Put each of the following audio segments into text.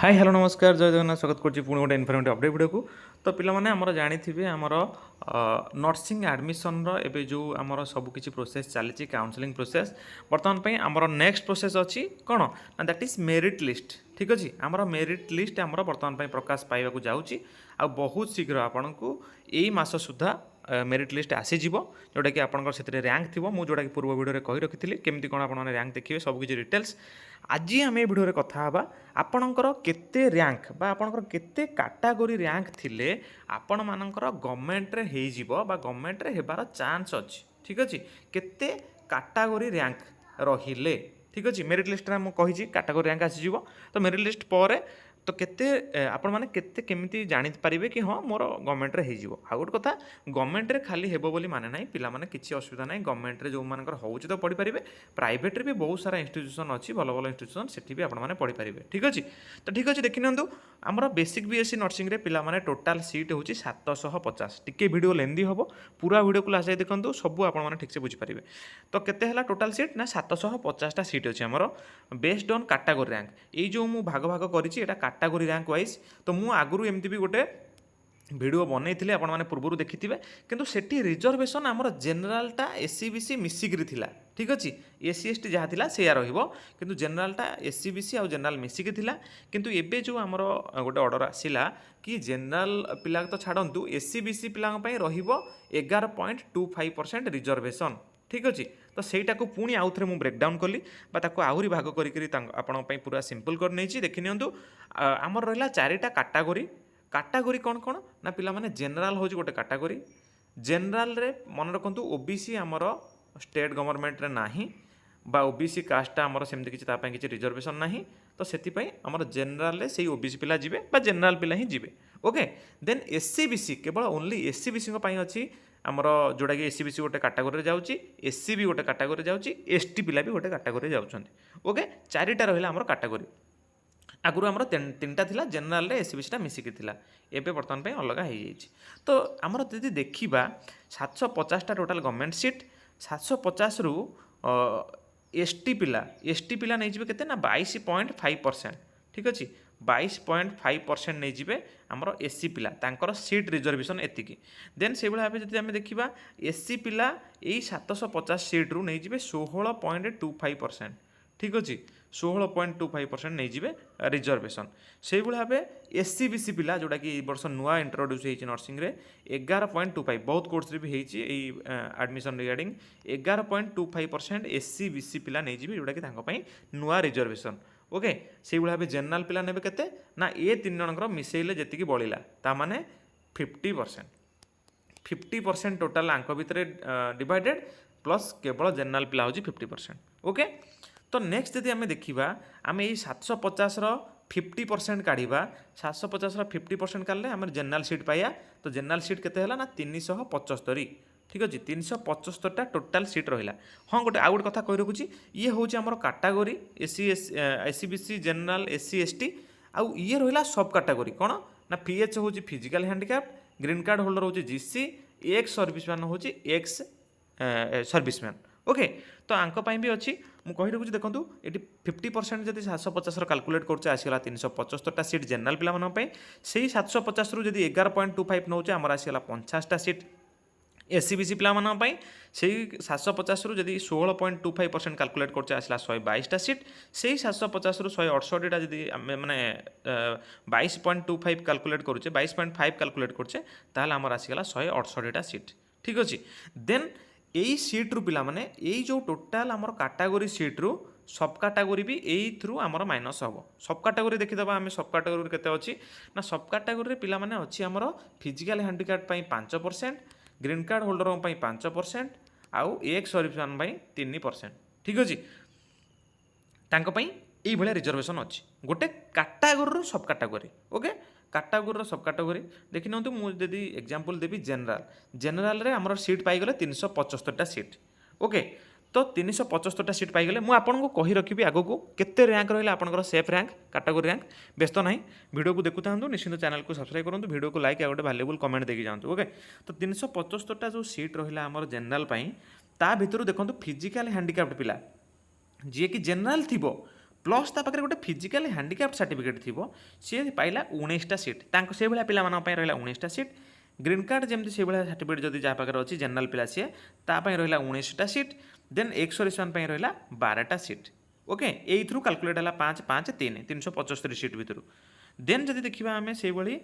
Hi hello नमस्कार जय जगन्नाथ स्वागत करछि पुणी गोटे इनफर्मेटिव अपडेट वीडियो को। तो पिला माने हमर जानिथिबे हमर नर्सिंग एडमिशन रो एबे जो हमर सब किछि प्रोसेस चली काउंसलिंग प्रोसेस वर्तमान पई हमर नेक्स्ट प्रोसेस अछि कोन ना दैट इज मेरिट लिस्ट। ठीक अछि हमर मेरिट लिस्ट हमर वर्तमान पई प्रकाश पाइबा को जाउछि आ बहुत शीघ्र आपनकु एई मास सुधा मेरिट लिस्ट आसी जीवो जोटा कि आपनकर सेतरे रैंक थिबो मु जोटा कि पूर्व वीडियो रे कहि रखिथिली केमति कोन आपन माने रैंक देखिबे सब किछि डिटेल्स आज आम ए भिडियो कथा हवा आपणकर केते रैंक बा आपणकर केते कैटेगरी रैंक थिले आपण मानकर गवर्नमेंट रे हेई जीवो बा गवर्नमेंट रे हेबार चांस अछि। ठीक अछि केते कैटेगरी रैंक रहिले ठीक अछि मेरिट लिस्ट रे मु कहिछि कैटेगरी रैंक आसी जीवो तो मेरिट लिस्ट पर तो केते आपण माने केते केमिति जानि परिबे कि हां मोर गवर्नमेंट रे हेई जीवो। आ गोट कथा गवर्नमेंट रे खाली हेबो बोली माने नाही पिला माने किछि असुविधा नाही गवर्नमेंट रे जो मानकर होउछि तो पढि परिबे प्राइवेट रे भी बहुत सारा इंस्टीट्यूशन अछि भलो भलो इंस्टीट्यूशन सेठी भी आपण माने पढि परिबे। ठीक अछि तो ठीक अछि देखि नंदु हमर बेसिक बीएससी नर्सिंग रे पिला माने टोटल सीट होउछि 750 टिके वीडियो लेंदी हबो पूरा वीडियो को लास्ट जाय देखंतु सब आपण माने ठीक से बुझि परिबे। तो केते हला टोटल सीट ना 750 टा सीट अछि हमर based on category rank A जो मु भाग भाग करिछि एटा कैटेगरी रैंक वाइज तो मु आगुरु एमती भी गोटे वीडियो बनई आपण मैंने पूर्व देखि किंतु सेठी रिजर्वेशन आमर जेनरालटा एससी बीसी मिसिकी थिला। ठीक अच्छे एससी एसटी जहाँ थिला सेया रहिबो किंतु जेनरालटा एससी बीसी आ जेनराल मिसिकी थिला किंतु एबे जो आमर गोटे ऑर्डर आसिला कि जेनराल पिला तो छाड़ंतु एससी बीसी पिला पई रहिबो 11.25% रिजर्वेशन। ठीक अच्छे तो सहीटा को पुणी आउ थे ब्रेक डाउन कली आहरी भाग करी पूरा सिंपल कर नहीं देखि नियंतु आमर रहा चारिटा कैटेगरी कैटेगरी कौन कौन ना पिला माने जेनराल हो गोटे कैटेगरी जेनराल रे मन रखु ओबीसी आमर स्टेट गवर्नमेंट रे नाही बा ओबीसी कास्टा आमर सेमती किछि तापय किछि रिजर्वेशन नाही तो सेति आमर जेनराल रे सेही ओबीसी पिला जिवे बा जेनराल पिला ही जिवे। ओके देन एससी बीसी केवल ओनली एससी बीसी को पई अछि आमर जोड़ा कि एससी बीसी गोटे कैटेगरी जाउची एससी भी गोटे कैटेगरी जाउची एसटी पिला भी गोटे कैटेगरी जाउछन्ती। ओके चारिटा रहिला आमर कैटेगरी आगुरी आमर तीनटा थिला जेनराल रे एससी बीसीटा मिसिकी थिला एबे वर्तमान पे अलग हो जाइछि। तो आमर जदि देखिबा 750 टा टोटल गवर्नमेंट सीट 750 रु एसटी पिला नहीं जिवे केते ना 22.5%। ठीक अछि 22.5% नहीं जिवे आमर एससी पिला तांकर सीट रिजर्वेशन एतिकी देन से भाव जदि आम देखिबा एससी पिला एई 750 सीट रु नहीं जिवे 16.25%। ठीक अच्छे 16.25% नहीं जिवे रिजर्वेशन से भाव एससी बीसी पिला जोटा कि वर्ष नुआ इंट्रोड्यूस होती नर्सिंग रे 11.25 बहुत कोर्स रे भी होती एडमिशन रिगार्डिंग 11.25% एससी बीसी पिला नहीं जिवे जोटा कि नुआ रिजर्वेशन। ओके से भाव जेनराल पिला ने केते ना ए तीन जनकर मिसेइले जेतिकी बळिला ता माने 50% टोटाल आंक भितर डिवाइडेड प्लस केवल जेनराल पिला होची 50%। ओके तो नेक्स्ट यदि आम देखा आम यही 750 50% काढ़ा 750 50% काढ़ले आम जेनराल सीट पाया तो जेनराल सीट केते ना 375। ठीक अच्छे 375टा टोटाल सीट रहा। हाँ गोटे आउ गोटे कथा कही रखुच्छी ये हूँ आम category SC BC general SC ST आउ ये रहा सब कैटेगरी कौन ना पीएच हूँ physical handicapped green card holder हूँ जीसी एक्स सर्विसमैन हूँ एक्स सर्विसमैन। ओके तो आंक भी अच्छी मुझे कही रखुच्छी देखो ये 50% जब 750 कैलकुलेट कर आसगला 375टा सीट जेनराल पिला से 750 रु जब 11.25 नौ आमर आसगला 50टा सीट एससी बीसी पिला से 750 रु जब 16.25% कैलकुलेट कर आसला 122टा सीट से 750 रु 168टा जब मैंने 22.25 कैलकुलेट करुचे 22.5 कैलकुलेट करुचे आमर आसगला 168टा सीट। ठीक अच्छे देन यही सीट रु पिला माने यही जो टोटाल आमर कैटेगरी सीट रु सब कैटेगरी भी यही थ्रू आमर माइनस हम सब कैटेगरी देखीदबा आम सब कैटेगरी केते अच्छी ना सब कैटेगरी पिला माने अच्छी आमर physical handicapped 5% green card holder 5% आउ एक सर्विसमैन 3%। ठीक अच्छे तांको पई एई भलिया रिजर्वेशन अच्छी गोटे कैटेगरी सब कैटेगरी। ओके कैटेगरी सब कैटेगरी देखि नंतु मुझे एग्जांपल देवी जेनराल रे हमर सीट पाइगले 375टा सीट। ओके तो 375टा सीट पाइगले मु आपनको कहि रखिबि आगो को केते रैंक रहला आपनकर सेफ रैंक कैटेगरी रैंक व्यस्त नाही वीडियो को देखुथांतु निश्चित चैनल को सब्सक्राइब करंतु वीडियो को लाइक आ गोटे वैल्यूएबल कमेंट देकी जांतु। ओके तो 375टा जो सीट रहला हमर जेनराल पई ता भितरु देखंतु फिजिकल हैंडिकैप्ड पिला जे कि जेनराल थिबो प्लस ता पाखे गोटे फिजिकाल हैंडिकैप्ड सर्टिफिकेट थी सी पाइला 19टा सीट से भाया पिला रहा 19टा सीट ग्रीन कार्ड जमी से भाया सर्टिफिकेट जब जहाँ पाखे अच्छी जेनराल पिला सी तापाई रहा 19टा सीट देन एक्स सर्विसमैन रहा 12टा सीट ओके यू कैलकुलेट है 5 5 3 375 सीट भितर देन जब देखा आम से भाई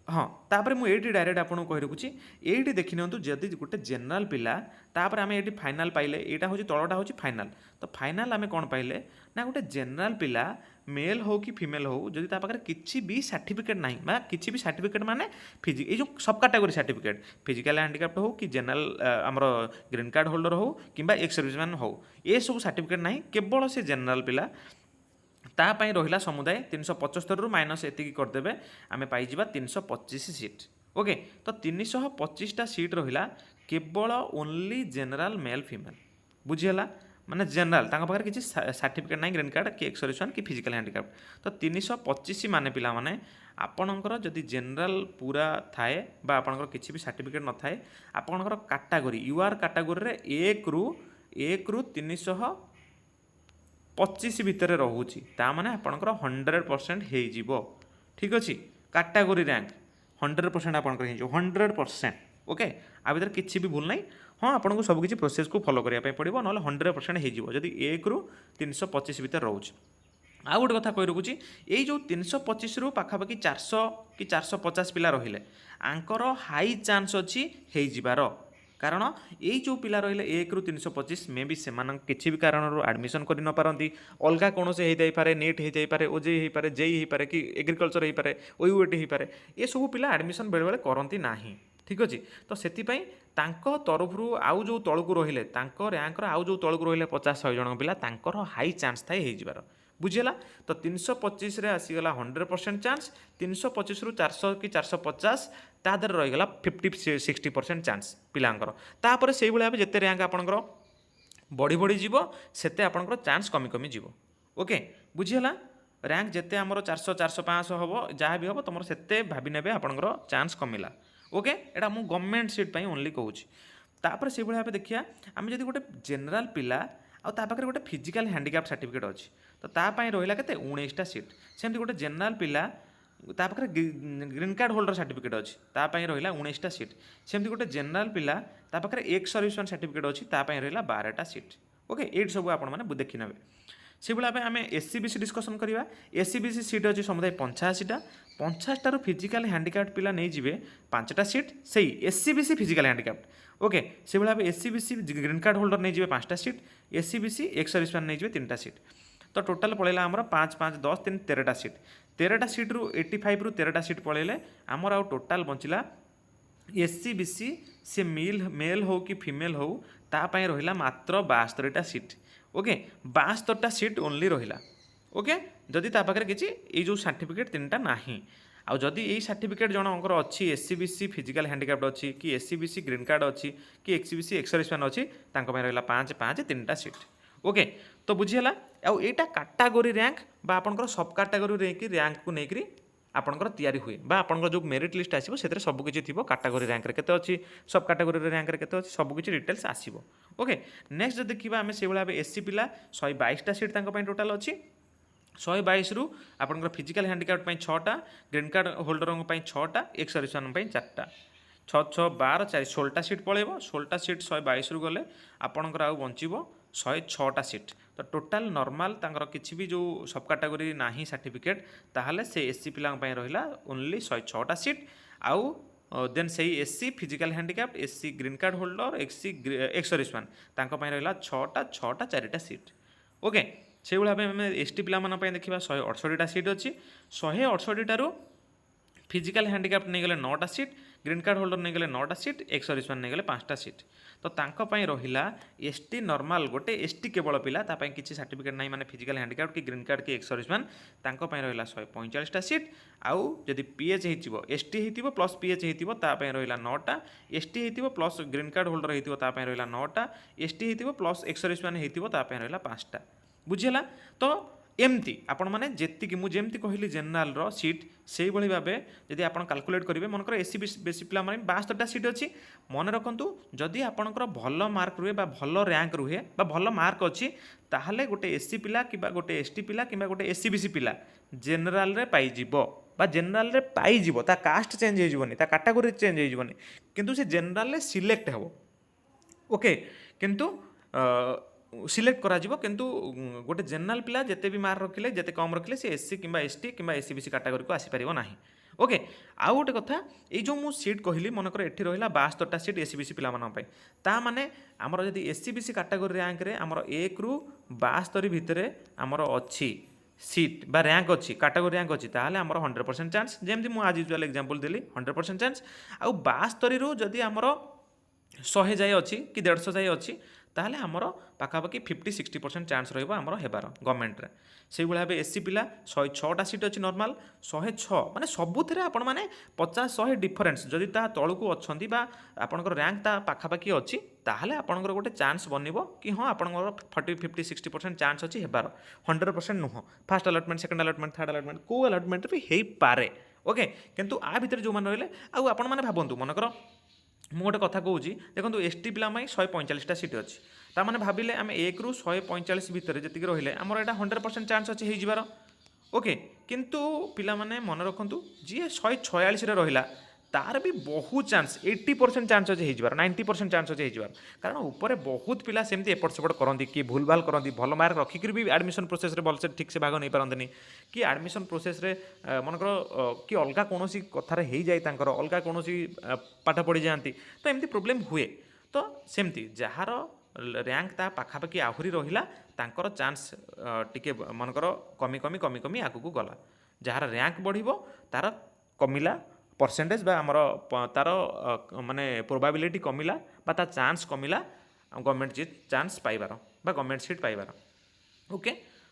हाँ तापर मुझे डायरेक्ट आपको कही रखुच्छी ये देखी नियंतु जदि गोटे जेनराल पिला तापर आम ये फाइनाल पाइले यहाँ हूँ तलटा हूँ फाइनाल तो फाइनाल आम कौन पाइले ना गोटे जेनराल पिला मेल हो कि फीमेल हो जदि पाखे किसी भी सर्टिफिकेट ना किसी भी सर्टिफिकेट माने ये जो सब कैटेगरी सर्टिफिकेट फिजिकल हैंडिकैप्ड हो कि जेनराल आमर ग्रीन कार्ड होल्डर हो कि एक्स सर्विसमैन हो ये सब सर्टिफिकेट ना केवल से जेनराल पिला तापाई रहा समुदाय 375 रु माइनस एति करदे आम पाइबा 325 सीट ओके तो 325टा सीट रहा केवल ओनली जेनराल मेल फीमेल बुझीगला माने जेनराल पाखे किसी सर्टिफिकेट ना ग्रीन कार्ड कि एक्स सर्विसमैन कि फिजिकल हैंडिकैप्ड तो 325 माने पिला माने आपणकर जदि जेनराल पूरा थाए बा आपणकर किसी भी सर्टिफिकेट न थाए आपणकर कैटेगरी यूआर कैटेगरी एक रु 325 भितर रोचे ताने आपणकर 100% हो ठीक अच्छे कैटेगरी रैंक 100% आपंकर 100% ओके आ भर किसी भी भूल ना हाँ आपको सबकि प्रोसेस को फॉलो करने पड़ो ना 100% होदी 1 रु 325 भितर रोचे आउ गोटे कथा कही रखुच्छी यही जो 325 रु पाखापाखि 400 कि 450 पिला रहिले आंकर हाई चांस अच्छी हो कारण यही जो पिला रहिले 1 रु 325 मे भी से किसी भी कारण एडमिशन कर न पारती अलग कौन से होता पारे नीट होता पारे ओजेई हो पारे जेई हो पारे कि एग्रीकल्चर हो पारे ओयूएटी हो पारे ये सब पिला एडमिशन बेले बेले करती ना ठीक अच्छे तो से तरफ आउ जो तौक रहिले रैंक आउ जो तौक रहिले 50-100 जन पिला हाई चांस थाए होइजिबार बुझीगला तो 325 रे आसीगला 100% चांस 325 रु 400 कि 450 तादर रहीगला 50-60% चांस पिलांकर तापर से भाया जिते रैंक आपंकर बढ़ी बढ़ी जीव सेते आपंकर चांस कमी कमी जीव ओके बुझीगला रैंक जिते आमर 400 400-500 हम जहाँ भी हम तुम से भाभी ने आपंकर चांस कमिला ओके एटा मु गवर्नमेंट सीट पर ओनली कहूँ तापर से भाया देखिए आम जब गोटे जेनराल पिला आगे गोटे फिजिकल हैंडिकैप्ड सर्टिफिकेट अच्छी तो तापाई रहा के 19टा सीट सेमती गोटे जेनराल पिला तापाखे ग्रीन कार्ड होल्डर सर्टिफिकेट अच्छी तापाई रहा 19टा सीट सेमती गोटे जेनराल पिला तापाखे एक्स सर्विसमैन सर्टिफिकेट अच्छी तापाई रहा 12टा सीट ओके ये सब आपण मैंने देखी ने से भाई आम एससीबीसी डिस्कसन करवा एससीबीसी सीट अच्छी समुदाय 85टा 50टारू फिजिकल हैंडिकैप्ड पिला नहीं जीवे 5टा सीट से एससीबीसी फिजिकल हैंडिकैप्ड ओके से भाई एससीबीसी ग्रीन कार्ड होल्डर नहीं जीवे 5टा सीट एससीबीसी एक्स सर्विसमैन नहीं जीवे 3टा सीट तो टोटाल पड़ेगा आमर 5 5 10 3 13टा सीट 13टा सीट रु 85 रु 13टा सीट पड़ेले आमर आउ टोटाल बचिला एससीबीसी से मेल हो कि फीमेल हो तापाई रहिला मात्र 72टा सीट ओके 72टा सीट ओनली रहिला ओके जदि ता पाखे किसी ये जो सर्टिफिकेट 3टा नाही आउ जदि यही सर्टिफिकेट जनकर अच्छी एससीबीसी फिजिकल हैंडिकैप्ड अच्छी कि एससीबीसी ग्रीन कार्ड अच्छी कि एक्ससीबीसी एक्स सर्विसमैन अच्छी रहा 5 5 3टा सीट ओके तो बुझीगला आउ एटा कैटेगरी रैंक बा आपनकर सब कैटेगरी रैंक को लेकर आपनकर तैयारी हुए बा आपनकर जो मेरिट लिस्ट आसीबो सेतरे सब किछि थिबो कैटेगरी रैंक रे केते अछि सब कैटेगरी रैंक रे केते अछि सब किछि डिटेल्स आसीबो ओके नेक्स्ट जब देखिबा हमें से भाया एससी पिला 122टा सीट तांको पय टोटल अछि 122 रु आपनकर फिजिकल हैंडिकैप्ड पय 6टा ग्रीन कार्ड होल्डर पय 6टा एक्स सर्विसमैन पय 4टा 6 6 12 4 16टा सीट पळेबो 16टा सीट 122 रु गले आपनकर आउ बंचिबो 106टा सीट तो टोटाल नॉर्मल तांकर किसी भी जो सब कैटेगरी नाही सर्टिफिकेट ताहले से एससी पिलांग पय रहिला ओनली 106टा सीट आउ देन से SC physical handicapped SC green card holder SC ex serviceman तांको पय रहिला 6टा 4टा सीट ओके से भाई आम एसटी पिला देखा 168टा सीट अच्छी 168टारू फिजिकल हैंडिकैप्ड नहीं गले 9टा सीट ग्रीन कार्ड होल्डर नहीं गले 9टा सीट एक्स सर्विसमैन नहीं गले 5टा सीट तो तांको रहिला एसटी नॉर्मल गोटे एसटी केवल पिला तापाई किसी सर्टिफिकेट नहीं माने फिजिकल हैंडिकैप्ड कि ग्रीन कार्ड कि एक्स सर्विसमैन तांको रहिला 145टा सीट आउ जदि पीएच हो एसटी हो प्लस पीएच हो तापाई रहिला 9टा एसटी हो प्लस ग्रीन कार्ड होल्डर हो तापाई रहिला 9टा एसटी हो प्लस एक्स सर्विसमैन हो तापाई रहिला 5टा बुझीगला तो एमती आपण मैंने जी मुझे कहली जेनराल सीट से भाव जदि आप कैलकुलेट करेंगे मनकर एसी बेसी पिला 72टा सीट अच्छी मन रखु जदि आपंकर भल मार्क रुहे भल रैंक रुहे भल मार्क अच्छी ताहले गोटे एससी पिला कि गोटे एसटी पिला कि गोटे एससी बीसी पिला जेनराल रे पाइजिब बा जेनराल रे पाइजिब ता कास्ट चेंज होइजिबनी ता कैटेगरी चेंज होइजिबनी किंतु से जेनराल रे सिलेक्ट हेबो ओके किंतु सिलेक्ट करा जिवो किंतु गोटे जेनराल पिला जेते भी मार्क रखिले जेते कम रखिले से एससी किंबा एसटी किंबा एससी बीसी कैटेगरी को आसी परिबो नाही ओके आउ गोटे कथा ये जो मु सीट कहली मनकर एठी रहिला 72टा सीट एससी बीसी पिला मानन पई ता माने हमर जदी एससी बीसी कैटेगरी रैंक रे हमर 1 रु 72 भितरे हमर अछि सीट बा रैंक अच्छी कैटेगरी रैंक अच्छी ताहले हमर 100% चांस जेमती मु आज यूजुअल एग्जांपल देली 100% चांस आउ 72 रु जदी हमर 100 जाए अच्छी कि 150 जाए अच्छी ताहले हमर पाखापाखि 50-60% चांस रहिबो हमर हेबार गवर्नमेंट रे से भाव एससी पिला 106टा सीट अच्छी नॉर्मल 106 माने सबुथिरे आपण माने 50-100 डिफरेंस जदि ता तळकू अछंती बा आपनकर रैंक ता पाखापाखि अच्छी ताहले आपनकर गोटे चांस बनिबो कि हाँ आपनकर 40-50-60% चांस अच्छी हेबार 100% नुह first allotment second allotment third allotment को अलॉटमेंट भी हेई पारे ओके किंतु आ भितर जो मान रहले आ आपण माने भाबंतु मनकर मु गोटे कथा कहूँ देखो एसटी पिला 145टा सीट अच्छी ताने भाविले आम 1 रु 145 भितर जी रही आमर यहाँ 100% चांस अच्छी हो ओके किंतु पिला माने मन रखु जी 146 रहा तार भी बहुत चांस 80% चांस अच्छे हो 90% चांस अच्छे हो कारण ऊपर बहुत पिला सेमती एपट सेपट करती कि भूल भाल करती भल मार्क रखिक भी एडमिशन प्रोसेस रे भलसे ठीक से भाग नहीं पारती कि एडमिशन प्रोसेस रे मनकर कि अलग कौन कथार हो जाए अलग कौन पाठ पढ़ी जाती तो एमती प्रोब्लेम हुए तो सेमती जार रैंक ता पाखापाखि आहरी रहिला तांकर चांस टिके मनकर कमी कमी कमी कमी आगू गला जार रैंक बढ़िबो तार कमिला परसेंटेज बा आमर तार माने प्रोबाबिलिटी कमिला बा ता चांस कमिला गवर्नमेंट चांस पाइबार बा गवर्नमेंट सीट पाइबार ओके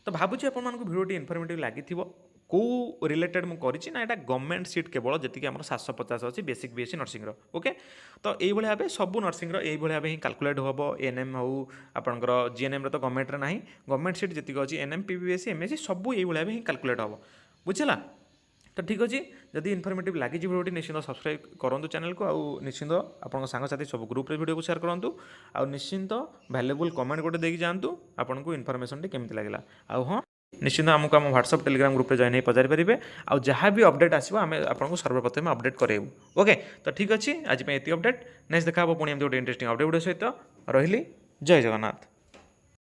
तो भावुची आपण मानक भिडियोटी इनफॉर्मेटिव लागिथिबो को रिलेटेड मु करिछि ना एटा गवर्नमेंट सीट केवल जति आमर 750 अछि बेसिक बीएससी नर्सिंग रो ओके तो एई भली भाबे सब नर्सिंग रो एई भली भाबे ही कैलकुलेट होबो एएनएम हो आपनकर जीएनएम रो तो गवर्नमेंट रे नाही गवर्नमेंट सीट जति अछि एएनएम पीबीएससी एमएससी सब एई भली भाबे ही कैलकुलेट होबो बुझला तो ठीक अच्छे जदि इनफॉर्मेटिव लगी भिडियोटी निश्चित सब्सक्राइब करूँ चैनल को आउ निश्चित आप सांगसाथी सब ग्रुप रे वीडियो को शेयर करूँ आउ निश्चित वैल्यूएबल कमेंट गोटे देकी जातु आपन को इनफॉरमेशन केमती लगे आउ हाँ निश्चित आमको आम व्हाट्सएप टेलीग्राम ग्रुप रे जॉइन हो पचारि पारे आउ जहाँ भी अपडेट आसो आम आपको सर्वप्रथम अपडेट करेबू ओके तो ठीक अच्छे आज ये अपडेट नेक्स्ट देखा पुणी गोटे इंटरेस्टिंग अपडेट वीडियो सहित रही जय जगन्नाथ।